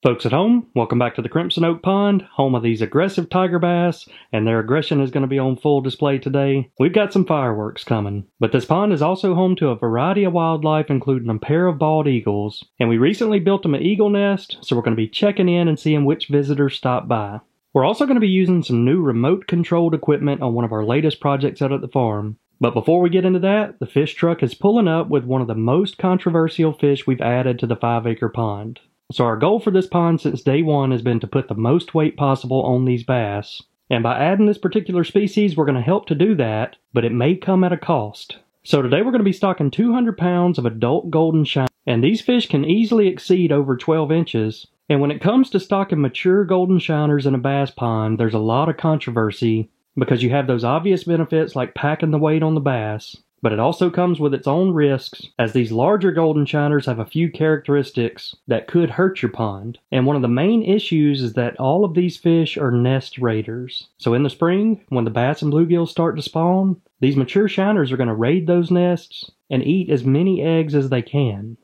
Folks at home, welcome back to the Crimson Oak Pond, home of these aggressive tiger bass, and their aggression is going to be on full display today. We've got some fireworks coming, but this pond is also home to a variety of wildlife, including a pair of bald eagles, and we recently built them an eagle nest, so we're going to be checking in and seeing which visitors stop by. We're also going to be using some new remote-controlled equipment on one of our latest projects out at the farm. But before we get into that, the fish truck is pulling up with one of the most controversial fish we've added to the 5-acre pond. So our goal for this pond since day one has been to put the most weight possible on these bass. And by adding this particular species, we're going to help to do that, but it may come at a cost. So today we're going to be stocking 200 pounds of adult golden shiner, and these fish can easily exceed over 12 inches. And when it comes to stocking mature golden shiners in a bass pond, there's a lot of controversy because you have those obvious benefits like packing the weight on the bass, but it also comes with its own risks, as these larger golden shiners have a few characteristics that could hurt your pond. And one of the main issues is that all of these fish are nest raiders. So in the spring, when the bass and bluegills start to spawn, these mature shiners are going to raid those nests and eat as many eggs as they can.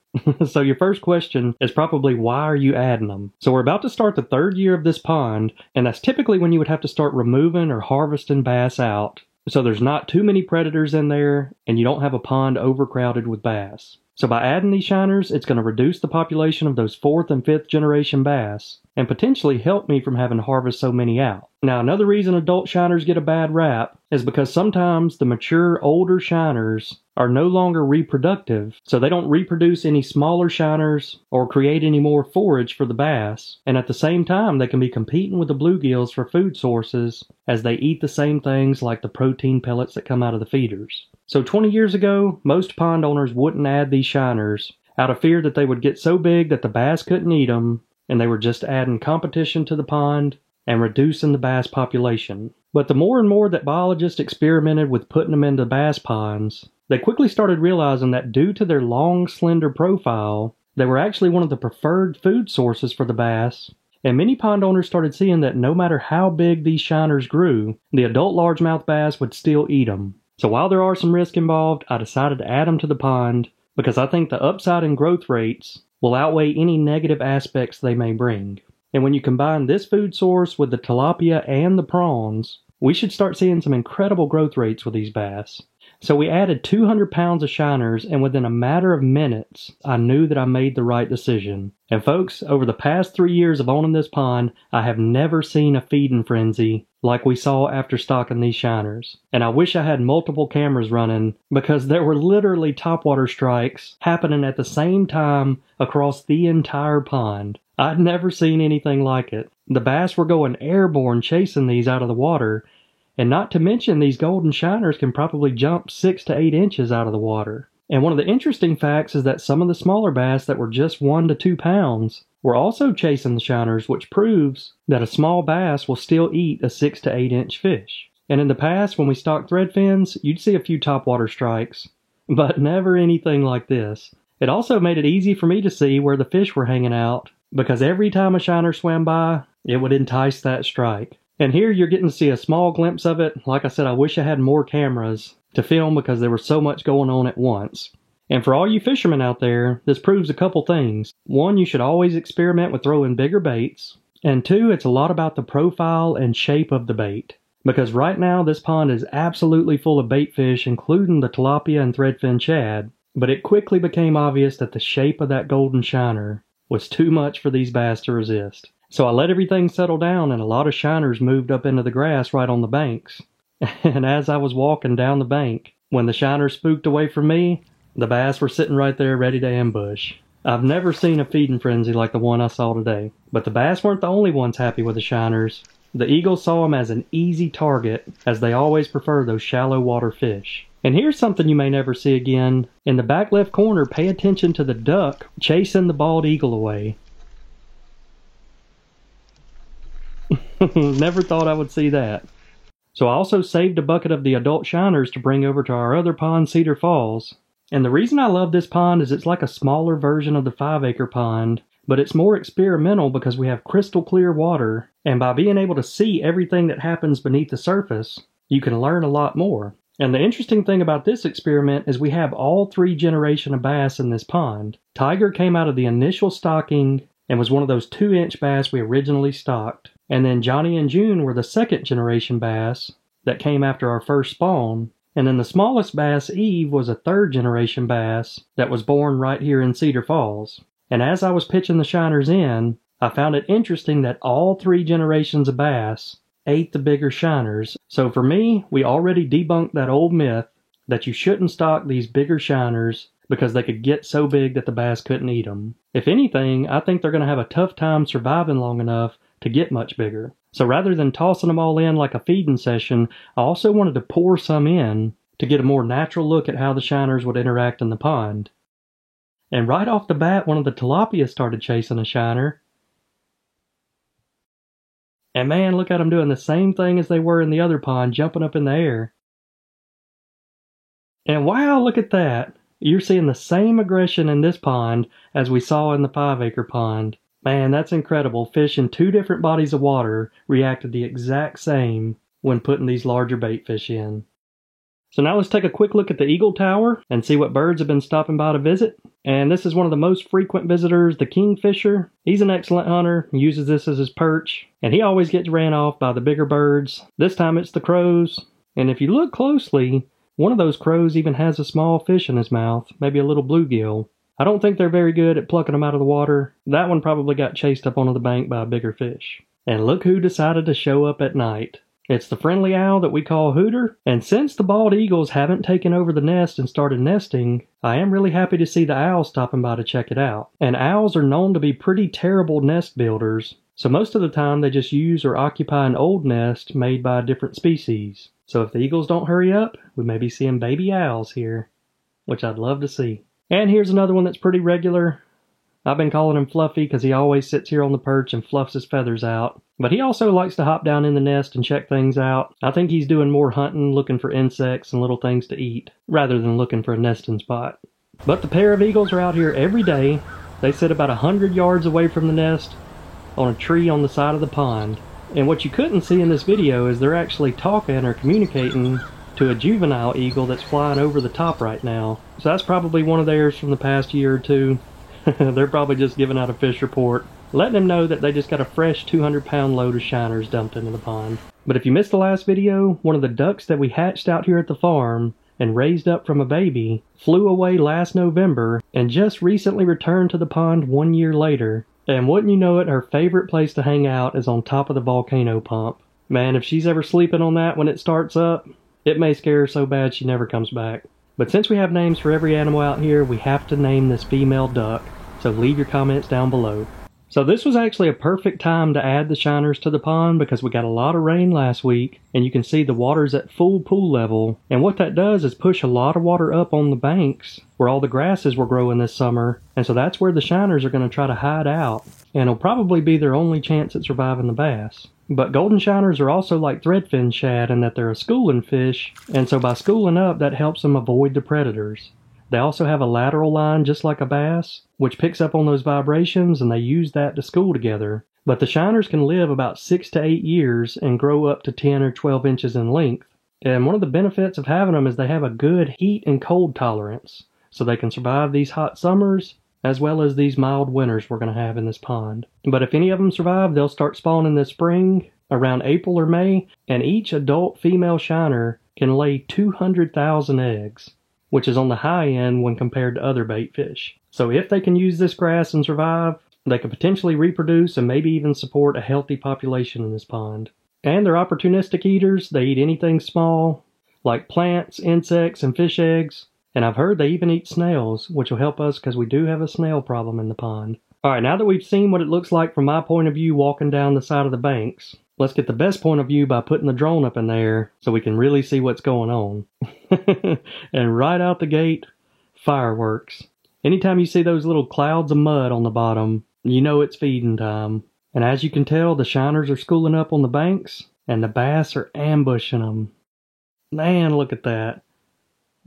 So your first question is probably, why are you adding them? So we're about to start the 3rd year of this pond, and that's typically when you would have to start removing or harvesting bass out, so there's not too many predators in there, and you don't have a pond overcrowded with bass. So by adding these shiners, it's going to reduce the population of those 4th and 5th generation bass, and potentially help me from having to harvest so many out. Now, another reason adult shiners get a bad rap is because sometimes the mature, older shiners are no longer reproductive, so they don't reproduce any smaller shiners or create any more forage for the bass, and at the same time they can be competing with the bluegills for food sources as they eat the same things like the protein pellets that come out of the feeders. So 20 years ago, most pond owners wouldn't add these shiners out of fear that they would get so big that the bass couldn't eat them, and they were just adding competition to the pond and reducing the bass population. But the more and more that biologists experimented with putting them into bass ponds, they quickly started realizing that due to their long, slender profile, they were actually one of the preferred food sources for the bass, and many pond owners started seeing that no matter how big these shiners grew, the adult largemouth bass would still eat them. So while there are some risks involved, I decided to add them to the pond because I think the upside in growth rates will outweigh any negative aspects they may bring. And when you combine this food source with the tilapia and the prawns, we should start seeing some incredible growth rates with these bass. So we added 200 pounds of shiners, and within a matter of minutes, I knew that I made the right decision. And folks, over the past 3 years of owning this pond, I have never seen a feeding frenzy like we saw after stocking these shiners. And I wish I had multiple cameras running, because there were literally topwater strikes happening at the same time across the entire pond. I'd never seen anything like it. The bass were going airborne chasing these out of the water, and not to mention these golden shiners can probably jump 6 to 8 inches out of the water. And one of the interesting facts is that some of the smaller bass that were just 1 to 2 pounds were also chasing the shiners, which proves that a small bass will still eat a 6 to 8 inch fish. And in the past, when we stocked threadfins, you'd see a few topwater strikes, but never anything like this. It also made it easy for me to see where the fish were hanging out, because every time a shiner swam by, it would entice that strike. And here you're getting to see a small glimpse of it. Like I said, I wish I had more cameras to film because there was so much going on at once. And for all you fishermen out there, this proves a couple things. 1, you should always experiment with throwing bigger baits. And 2, it's a lot about the profile and shape of the bait. Because right now this pond is absolutely full of bait fish, including the tilapia and threadfin shad. But it quickly became obvious that the shape of that golden shiner was too much for these bass to resist. So I let everything settle down, and a lot of shiners moved up into the grass right on the banks. And as I was walking down the bank, when the shiners spooked away from me, the bass were sitting right there ready to ambush. I've never seen a feeding frenzy like the one I saw today. But the bass weren't the only ones happy with the shiners. The eagles saw them as an easy target, as they always prefer those shallow water fish. And here's something you may never see again. In the back left corner, pay attention to the duck chasing the bald eagle away. Never thought I would see that. So I also saved a bucket of the adult shiners to bring over to our other pond, Cedar Falls. And the reason I love this pond is it's like a smaller version of the 5-acre pond, but it's more experimental because we have crystal clear water, and by being able to see everything that happens beneath the surface, you can learn a lot more. And the interesting thing about this experiment is we have all 3 generations of bass in this pond. Tiger came out of the initial stocking and was one of those 2-inch bass we originally stocked. And then Johnny and June were the second generation bass that came after our first spawn. And then the smallest bass, Eve, was a third generation bass that was born right here in Cedar Falls. And as I was pitching the shiners in, I found it interesting that all 3 generations of bass ate the bigger shiners. So for me, we already debunked that old myth that you shouldn't stock these bigger shiners because they could get so big that the bass couldn't eat them. If anything, I think they're going to have a tough time surviving long enough to get much bigger. So rather than tossing them all in like a feeding session, I also wanted to pour some in to get a more natural look at how the shiners would interact in the pond. And right off the bat, one of the tilapia started chasing a shiner. And man, look at them doing the same thing as they were in the other pond, jumping up in the air. And wow, look at that. You're seeing the same aggression in this pond as we saw in the 5-acre pond. Man, that's incredible. Fish in 2 different bodies of water reacted the exact same when putting these larger bait fish in. So now let's take a quick look at the Eagle Tower and see what birds have been stopping by to visit. And this is one of the most frequent visitors, the kingfisher. He's an excellent hunter, uses this as his perch, and he always gets ran off by the bigger birds. This time it's the crows. And if you look closely, one of those crows even has a small fish in his mouth, maybe a little bluegill. I don't think they're very good at plucking them out of the water. That one probably got chased up onto the bank by a bigger fish. And look who decided to show up at night. It's the friendly owl that we call Hooter, and since the bald eagles haven't taken over the nest and started nesting, I am really happy to see the owl stopping by to check it out. And owls are known to be pretty terrible nest builders, so most of the time they just use or occupy an old nest made by a different species. So if the eagles don't hurry up, we may be seeing baby owls here, which I'd love to see. And here's another one that's pretty regular. I've been calling him Fluffy because he always sits here on the perch and fluffs his feathers out. But he also likes to hop down in the nest and check things out. I think he's doing more hunting, looking for insects and little things to eat, rather than looking for a nesting spot. But the pair of eagles are out here every day. They sit about 100 yards away from the nest on a tree on the side of the pond. And what you couldn't see in this video is they're actually talking or communicating to a juvenile eagle that's flying over the top right now. So that's probably one of theirs from the past year or two. They're probably just giving out a fish report, letting them know that they just got a fresh 200-pound load of shiners dumped into the pond. But if you missed the last video, one of the ducks that we hatched out here at the farm and raised up from a baby flew away last November and just recently returned to the pond 1 year later. And wouldn't you know it, her favorite place to hang out is on top of the volcano pump. Man, if she's ever sleeping on that when it starts up, it may scare her so bad she never comes back. But since we have names for every animal out here, we have to name this female duck. So leave your comments down below. So this was actually a perfect time to add the shiners to the pond because we got a lot of rain last week and you can see the water's at full pool level. And what that does is push a lot of water up on the banks where all the grasses were growing this summer. And so that's where the shiners are going to try to hide out. And it'll probably be their only chance at surviving the bass. But golden shiners are also like threadfin shad in that they're a schooling fish. And so by schooling up, that helps them avoid the predators. They also have a lateral line just like a bass, which picks up on those vibrations and they use that to school together. But the shiners can live about 6 to 8 years and grow up to 10 or 12 inches in length. And one of the benefits of having them is they have a good heat and cold tolerance, so they can survive these hot summers as well as these mild winters we're going to have in this pond. But if any of them survive, they'll start spawning this spring around April or May, and each adult female shiner can lay 200,000 eggs, which is on the high end when compared to other bait fish. So if they can use this grass and survive, they could potentially reproduce and maybe even support a healthy population in this pond. And they're opportunistic eaters. They eat anything small, like plants, insects, and fish eggs. And I've heard they even eat snails, which will help us because we do have a snail problem in the pond. Alright, now that we've seen what it looks like from my point of view walking down the side of the banks, let's get the best point of view by putting the drone up in there so we can really see what's going on. And right out the gate, fireworks. Anytime you see those little clouds of mud on the bottom, you know it's feeding time. And as you can tell, the shiners are schooling up on the banks, and the bass are ambushing them. Man, look at that.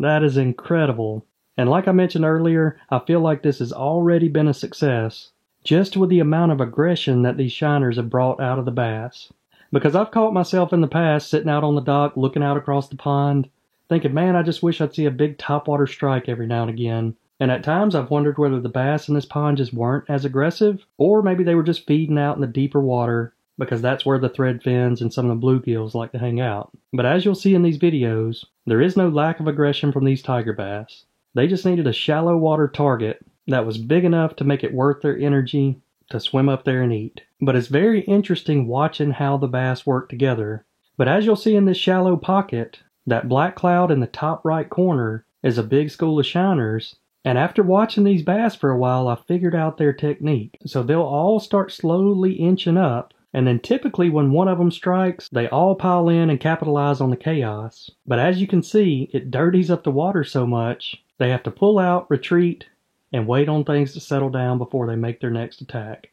That is incredible. And like I mentioned earlier, I feel like this has already been a success, just with the amount of aggression that these shiners have brought out of the bass. Because I've caught myself in the past sitting out on the dock looking out across the pond, thinking, man, I just wish I'd see a big topwater strike every now and again. And at times I've wondered whether the bass in this pond just weren't as aggressive, or maybe they were just feeding out in the deeper water, because that's where the thread fins and some of the bluegills like to hang out. But as you'll see in these videos, there is no lack of aggression from these tiger bass. They just needed a shallow water target that was big enough to make it worth their energy to swim up there and eat. But it's very interesting watching how the bass work together. But as you'll see in this shallow pocket, that black cloud in the top right corner is a big school of shiners. And after watching these bass for a while, I figured out their technique. So they'll all start slowly inching up, and then typically when one of them strikes, they all pile in and capitalize on the chaos. But as you can see, it dirties up the water so much, they have to pull out, retreat, and wait on things to settle down before they make their next attack.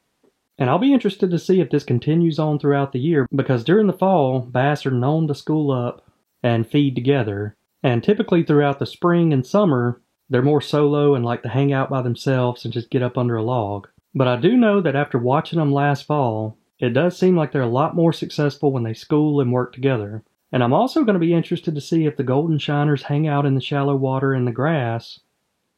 And I'll be interested to see if this continues on throughout the year, because during the fall, bass are known to school up and feed together. And typically throughout the spring and summer, they're more solo and like to hang out by themselves and just get up under a log. But I do know that after watching them last fall, it does seem like they're a lot more successful when they school and work together. And I'm also going to be interested to see if the golden shiners hang out in the shallow water in the grass,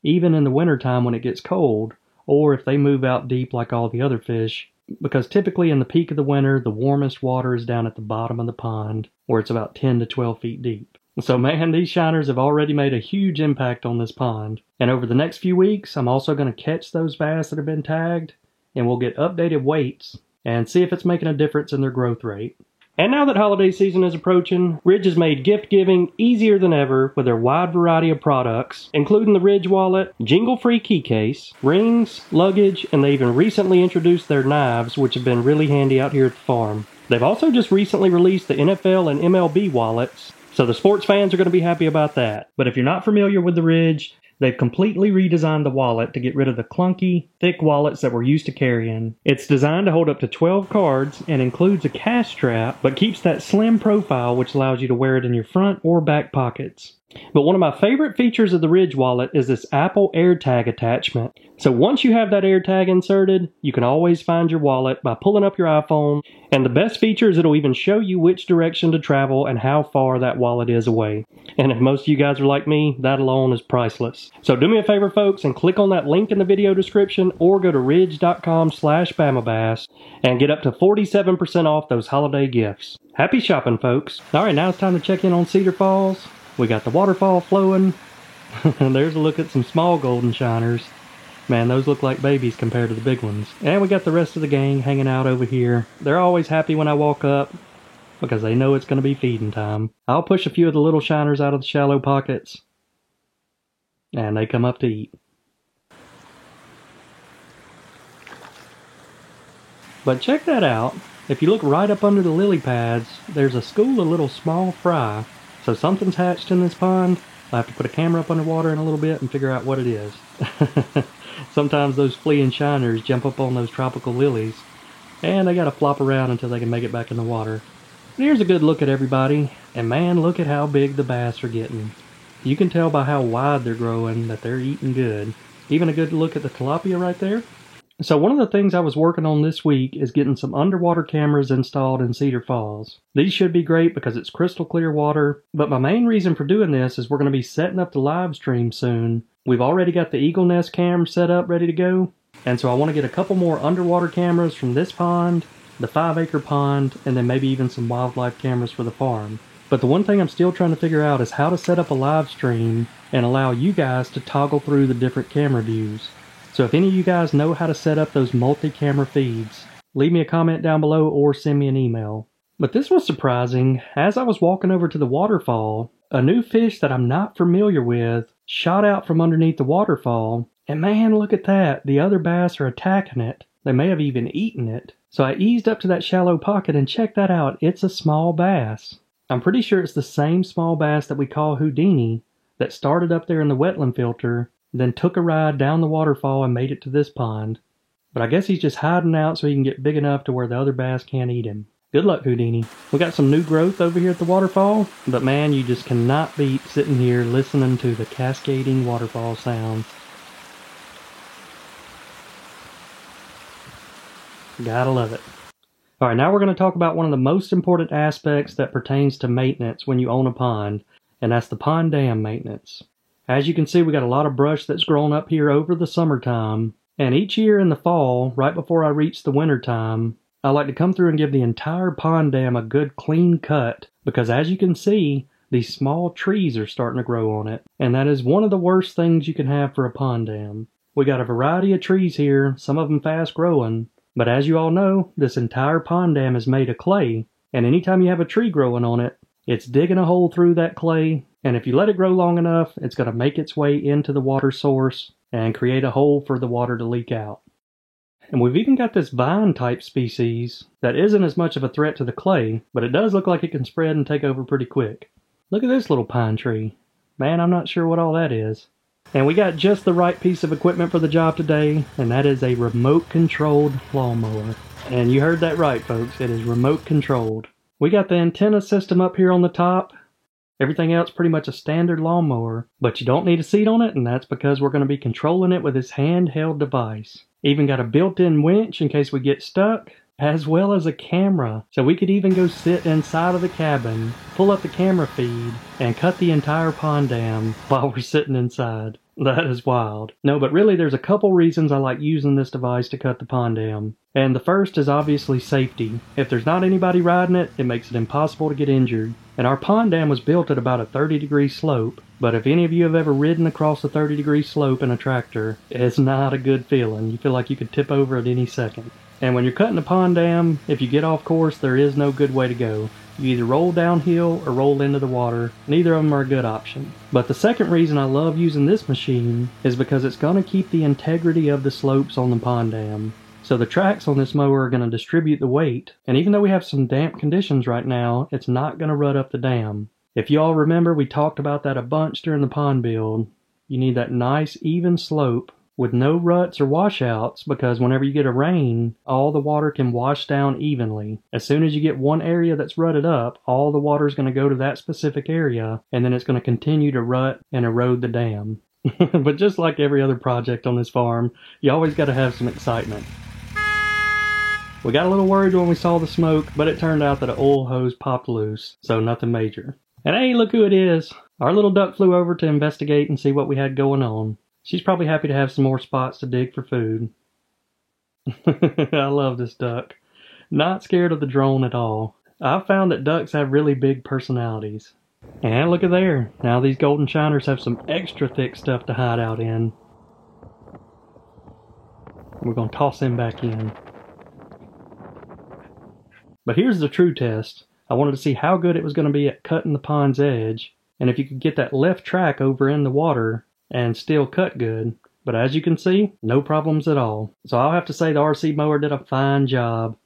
even in the wintertime when it gets cold, or if they move out deep like all the other fish, because typically in the peak of the winter, the warmest water is down at the bottom of the pond, where it's about 10 to 12 feet deep. So man, these shiners have already made a huge impact on this pond. And over the next few weeks, I'm also going to catch those bass that have been tagged, and we'll get updated weights and see if it's making a difference in their growth rate. And now that holiday season is approaching, Ridge has made gift giving easier than ever with their wide variety of products, including the Ridge Wallet, jingle-free key case, rings, luggage, and they even recently introduced their knives, which have been really handy out here at the farm. They've also just recently released the NFL and MLB wallets, so the sports fans are going to be happy about that. But if you're not familiar with the Ridge, they've completely redesigned the wallet to get rid of the clunky, thick wallets that we're used to carrying. It's designed to hold up to 12 cards and includes a cash strap, but keeps that slim profile which allows you to wear it in your front or back pockets. But one of my favorite features of the Ridge wallet is this Apple AirTag attachment. So once you have that AirTag inserted, you can always find your wallet by pulling up your iPhone. And the best feature is it'll even show you which direction to travel and how far that wallet is away. And if most of you guys are like me, that alone is priceless. So do me a favor, folks, and click on that link in the video description or go to ridge.com/BamaBass and get up to 47% off those holiday gifts. Happy shopping, folks. Alright, now it's time to check in on Cedar Falls. We got the waterfall flowing. There's a look at some small golden shiners. Man, those look like babies compared to the big ones. And we got the rest of the gang hanging out over here. They're always happy when I walk up because they know it's going to be feeding time. I'll push a few of the little shiners out of the shallow pockets, and they come up to eat. But check that out. If you look right up under the lily pads, there's a school of little small fry. So something's hatched in this pond. I'll have to put a camera up underwater in a little bit and figure out what it is. Sometimes those fleeing shiners jump up on those tropical lilies, and they gotta flop around until they can make it back in the water. But here's a good look at everybody, and man, look at how big the bass are getting. You can tell by how wide they're growing that they're eating good. Even a good look at the tilapia right there. So one of the things I was working on this week is getting some underwater cameras installed in Cedar Falls. These should be great because it's crystal clear water, but my main reason for doing this is we're going to be setting up the live stream soon. We've already got the Eagle Nest cam set up ready to go, and so I want to get a couple more underwater cameras from this pond, the 5-acre pond, and then maybe even some wildlife cameras for the farm. But the one thing I'm still trying to figure out is how to set up a live stream and allow you guys to toggle through the different camera views. So if any of you guys know how to set up those multi-camera feeds, leave me a comment down below or send me an email. But this was surprising. As I was walking over to the waterfall, a new fish that I'm not familiar with shot out from underneath the waterfall. And man, look at that. The other bass are attacking it. They may have even eaten it. So I eased up to that shallow pocket and check that out. It's a small bass. I'm pretty sure it's the same small bass that we call Houdini that started up there in the wetland filter, then took a ride down the waterfall and made it to this pond. But I guess he's just hiding out so he can get big enough to where the other bass can't eat him. Good luck, Houdini. We got some new growth over here at the waterfall, but man, you just cannot beat sitting here listening to the cascading waterfall sounds. Gotta love it. Alright, now we're going to talk about one of the most important aspects that pertains to maintenance when you own a pond, and that's the pond dam maintenance. As you can see, we got a lot of brush that's grown up here over the summertime. And each year in the fall, right before I reach the winter time, I like to come through and give the entire pond dam a good clean cut, because as you can see, these small trees are starting to grow on it, and that is one of the worst things you can have for a pond dam. We got a variety of trees here, some of them fast growing, but as you all know, this entire pond dam is made of clay, and anytime you have a tree growing on it, it's digging a hole through that clay, and if you let it grow long enough, it's going to make its way into the water source and create a hole for the water to leak out. And we've even got this vine type species that isn't as much of a threat to the clay, but it does look like it can spread and take over pretty quick. Look at this little pine tree. Man, I'm not sure what all that is. And we got just the right piece of equipment for the job today, and that is a remote controlled lawnmower. And you heard that right, folks, it is remote controlled. We got the antenna system up here on the top. Everything else pretty much a standard lawnmower, but you don't need a seat on it, and that's because we're going to be controlling it with this handheld device. Even got a built-in winch in case we get stuck, as well as a camera. So we could even go sit inside of the cabin, pull up the camera feed, and cut the entire pond dam while we're sitting inside. That is wild. No, but really there's a couple reasons I like using this device to cut the pond dam. And the first is obviously safety. If there's not anybody riding it, it makes it impossible to get injured. And our pond dam was built at about a 30-degree slope, but if any of you have ever ridden across a 30-degree slope in a tractor, it's not a good feeling. You feel like you could tip over at any second. And when you're cutting a pond dam, if you get off course, there is no good way to go. You either roll downhill or roll into the water. Neither of them are a good option. But the second reason I love using this machine is because it's going to keep the integrity of the slopes on the pond dam. So the tracks on this mower are going to distribute the weight, and even though we have some damp conditions right now, it's not going to rut up the dam. If you all remember, we talked about that a bunch during the pond build. You need that nice even slope with no ruts or washouts, because whenever you get a rain, all the water can wash down evenly. As soon as you get one area that's rutted up, all the water is going to go to that specific area, and then it's going to continue to rut and erode the dam. But just like every other project on this farm, you always got to have some excitement. We got a little worried when we saw the smoke, but it turned out that an oil hose popped loose, so nothing major. And hey, look who it is! Our little duck flew over to investigate and see what we had going on. She's probably happy to have some more spots to dig for food. I love this duck. Not scared of the drone at all. I've found that ducks have really big personalities. And look at there. Now these golden shiners have some extra thick stuff to hide out in. We're going to toss them back in. But here's the true test. I wanted to see how good it was going to be at cutting the pond's edge, and if you could get that left track over in the water and still cut good. But as you can see, no problems at all. So I'll have to say the RC mower did a fine job.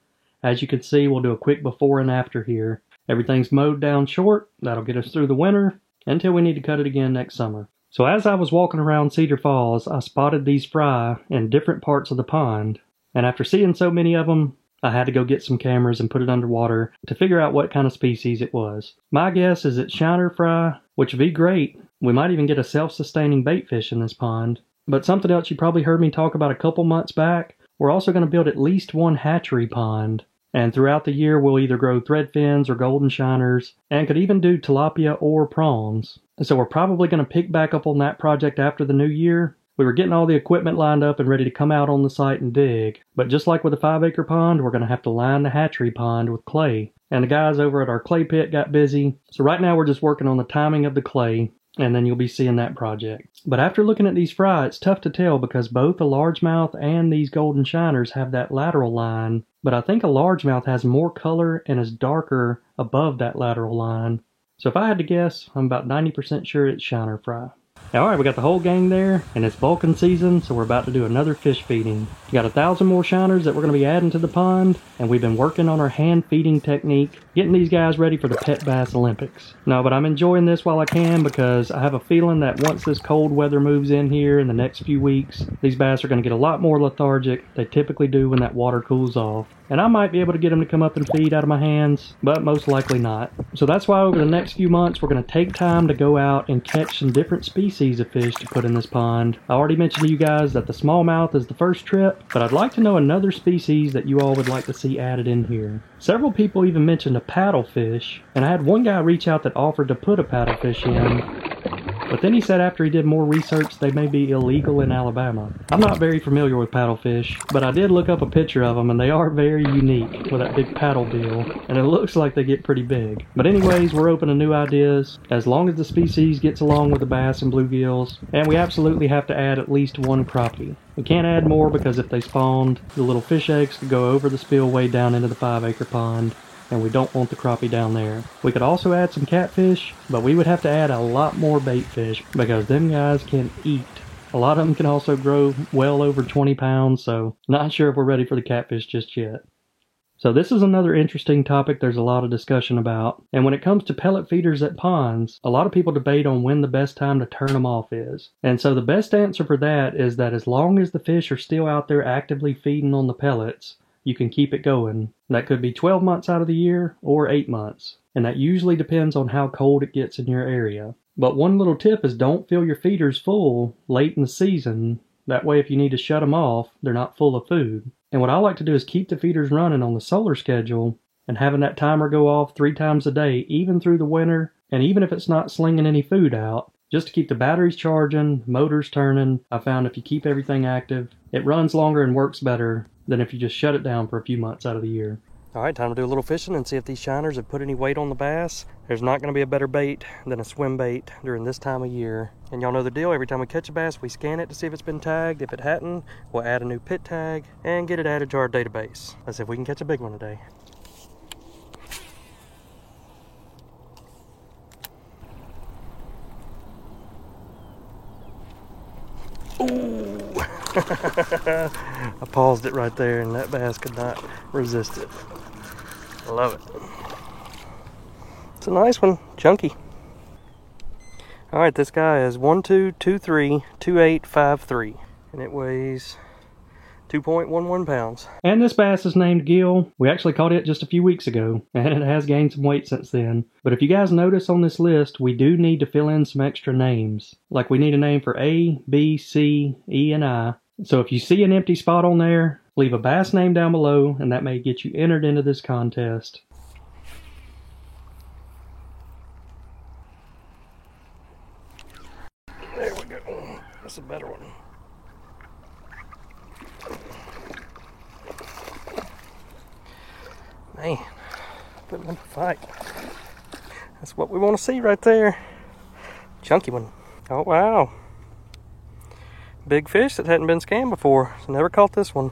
As you can see, we'll do a quick before and after here. Everything's mowed down short. That'll get us through the winter until we need to cut it again next summer. So as I was walking around Cedar Falls, I spotted these fry in different parts of the pond. And after seeing so many of them, I had to go get some cameras and put it underwater to figure out what kind of species it was. My guess is it's shiner fry, which would be great. We might even get a self-sustaining bait fish in this pond. But something else you probably heard me talk about a couple months back, we're also going to build at least one hatchery pond. And throughout the year we'll either grow threadfins or golden shiners, and could even do tilapia or prawns. So we're probably going to pick back up on that project after the new year. We were getting all the equipment lined up and ready to come out on the site and dig. But just like with a 5-acre pond, we're going to have to line the hatchery pond with clay. And the guys over at our clay pit got busy. So right now we're just working on the timing of the clay, and then you'll be seeing that project. But after looking at these fry, it's tough to tell because both the largemouth and these golden shiners have that lateral line. But I think a largemouth has more color and is darker above that lateral line. So if I had to guess, I'm about 90% sure it's shiner fry. Alright, we got the whole gang there, and it's bulking season, so we're about to do another fish feeding. We got 1,000 more shiners that we're going to be adding to the pond, and we've been working on our hand feeding technique, getting these guys ready for the Pet Bass Olympics. No, but I'm enjoying this while I can because I have a feeling that once this cold weather moves in here in the next few weeks, these bass are going to get a lot more lethargic. They typically do when that water cools off. And I might be able to get them to come up and feed out of my hands, but most likely not. So that's why over the next few months we're going to take time to go out and catch some different species of fish to put in this pond. I already mentioned to you guys that the smallmouth is the first trip, but I'd like to know another species that you all would like to see added in here. Several people even mentioned a paddlefish, and I had one guy reach out that offered to put a paddlefish in. But then he said after he did more research, they may be illegal in Alabama. I'm not very familiar with paddlefish, but I did look up a picture of them, and they are very unique with that big paddle deal, and it looks like they get pretty big. But anyways, we're open to new ideas, as long as the species gets along with the bass and bluegills, and we absolutely have to add at least one crappie. We can't add more because if they spawned, the little fish eggs could go over the spillway down into the 5-acre pond, and we don't want the crappie down there. We could also add some catfish, but we would have to add a lot more bait fish because them guys can eat. A lot of them can also grow well over 20 pounds, so not sure if we're ready for the catfish just yet. So this is another interesting topic there's a lot of discussion about. And when it comes to pellet feeders at ponds, a lot of people debate on when the best time to turn them off is. And so the best answer for that is that as long as the fish are still out there actively feeding on the pellets, you can keep it going. That could be 12 months out of the year or 8 months. And that usually depends on how cold it gets in your area. But one little tip is don't fill your feeders full late in the season. That way if you need to shut them off, they're not full of food. And what I like to do is keep the feeders running on the solar schedule and having that timer go off 3 times a day, even through the winter, and even if it's not slinging any food out, just to keep the batteries charging, motors turning. I found if you keep everything active, it runs longer and works better than if you just shut it down for a few months out of the year. Alright, time to do a little fishing and see if these shiners have put any weight on the bass. There's not going to be a better bait than a swim bait during this time of year. And y'all know the deal, every time we catch a bass, we scan it to see if it's been tagged. If it hadn't, we'll add a new pit tag and get it added to our database. Let's see if we can catch a big one today. Ooh! I paused it right there and that bass could not resist it. I love it. It's a nice one, chunky. Alright, this guy is 12232853 and it weighs 2.11 pounds. And this bass is named Gil. We actually caught it just a few weeks ago, and it has gained some weight since then. But if you guys notice on this list, we do need to fill in some extra names. Like we need a name for A, B, C, E, and I. So if you see an empty spot on there, leave a bass name down below, and that may get you entered into this contest. There we go. That's a better one. Man, putting up a fight. That's what we want to see right there. Chunky one. Oh, wow. Big fish that hadn't been scanned before. So never caught this one.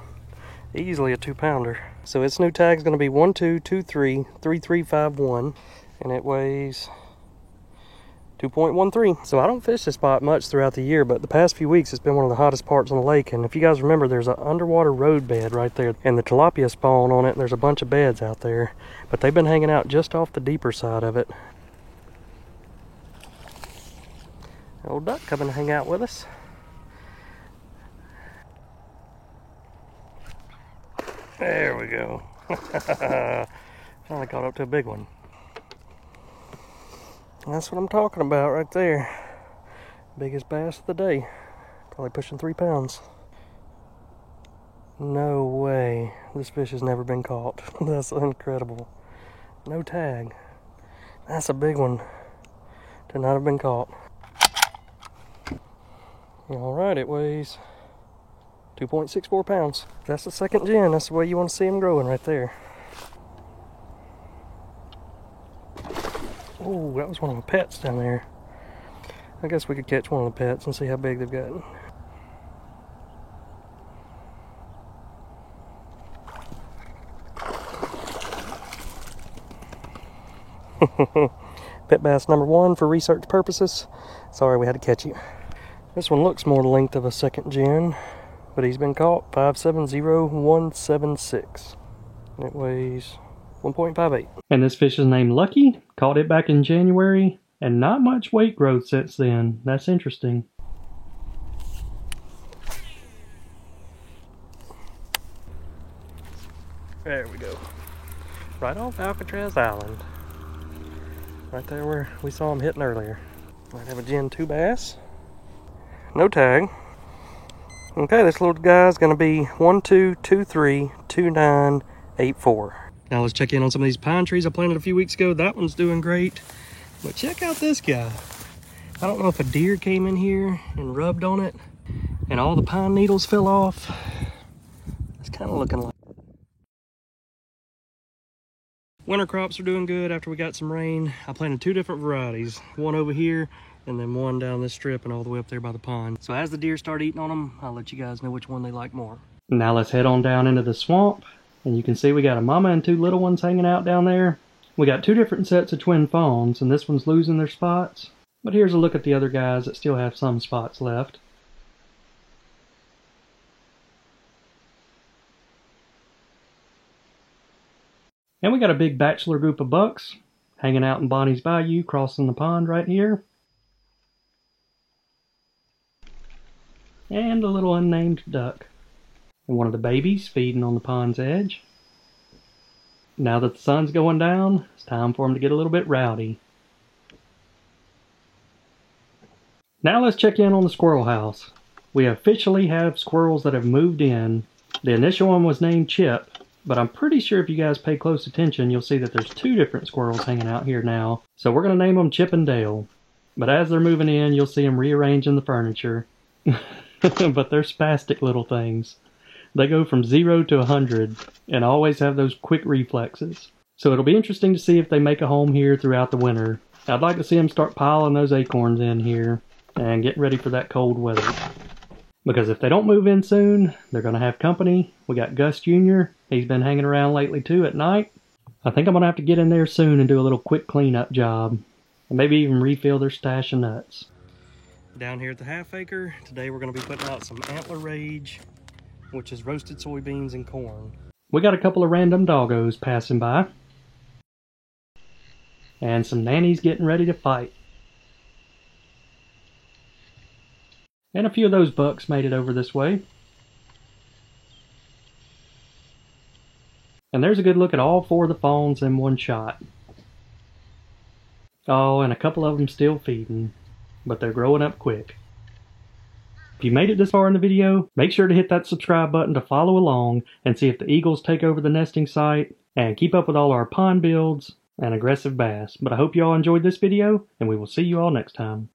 Easily a 2-pounder. So its new tag is going to be 12233351. And it weighs 2.13. So I don't fish this spot much throughout the year, but the past few weeks it's been one of the hottest parts on the lake. And if you guys remember, there's an underwater road bed right there, and the tilapia spawn on it, and there's a bunch of beds out there, but they've been hanging out just off the deeper side of it. Old duck coming to hang out with us. There we go. Finally caught up to a big one. That's what I'm talking about right there. Biggest bass of the day. Probably pushing 3 pounds. No way. This fish has never been caught. That's incredible. No tag. That's a big one. To not have been caught. Alright, it weighs 2.64 pounds. That's the second gen. That's the way you want to see them growing right there. Oh, that was one of the pets down there. I guess we could catch one of the pets and see how big they've gotten. Pet bass number 1 for research purposes. Sorry we had to catch you. This one looks more the length of a second gen, but he's been caught. 570176. And it weighs 1.58. And this fish is named Lucky. Caught it back in January, and not much weight growth since then. That's interesting. There we go. Right off Alcatraz Island. Right there where we saw him hitting earlier. Might have a Gen 2 bass. No tag. Okay, this little guy's gonna be 12232984. Now let's check in on some of these pine trees I planted a few weeks ago. That one's doing great. But check out this guy. I don't know if a deer came in here and rubbed on it and all the pine needles fell off. It's kind of looking like. Winter crops are doing good after we got some rain. I planted 2 different varieties, one over here and then one down this strip and all the way up there by the pond. So as the deer start eating on them, I'll let you guys know which one they like more. Now let's head on down into the swamp, and you can see we got a mama and 2 little ones hanging out down there. We got 2 different sets of twin fawns, and this one's losing their spots. But here's a look at the other guys that still have some spots left. And we got a big bachelor group of bucks hanging out in Bonnie's Bayou, crossing the pond right here. And a little unnamed duck. And one of the babies feeding on the pond's edge. Now that the sun's going down, it's time for them to get a little bit rowdy. Now let's check in on the squirrel house. We officially have squirrels that have moved in. The initial one was named Chip, but I'm pretty sure if you guys pay close attention, you'll see that there's 2 different squirrels hanging out here now. So we're going to name them Chip and Dale. But as they're moving in, you'll see them rearranging the furniture. But they're spastic little things. They go from 0 to 100 and always have those quick reflexes. So it'll be interesting to see if they make a home here throughout the winter. I'd like to see them start piling those acorns in here and get ready for that cold weather. Because if they don't move in soon, they're going to have company. We got Gus Jr. He's been hanging around lately too at night. I think I'm going to have to get in there soon and do a little quick cleanup job. And maybe even refill their stash of nuts. Down here at the half acre, today we're going to be putting out some Antler Rage, which is roasted soybeans and corn. We got a couple of random doggos passing by. And some nannies getting ready to fight. And a few of those bucks made it over this way. And there's a good look at all 4 of the fawns in one shot. Oh, and a couple of them still feeding, but they're growing up quick. If you made it this far in the video, make sure to hit that subscribe button to follow along and see if the eagles take over the nesting site, and keep up with all our pond builds and aggressive bass. But I hope you all enjoyed this video, and we will see you all next time.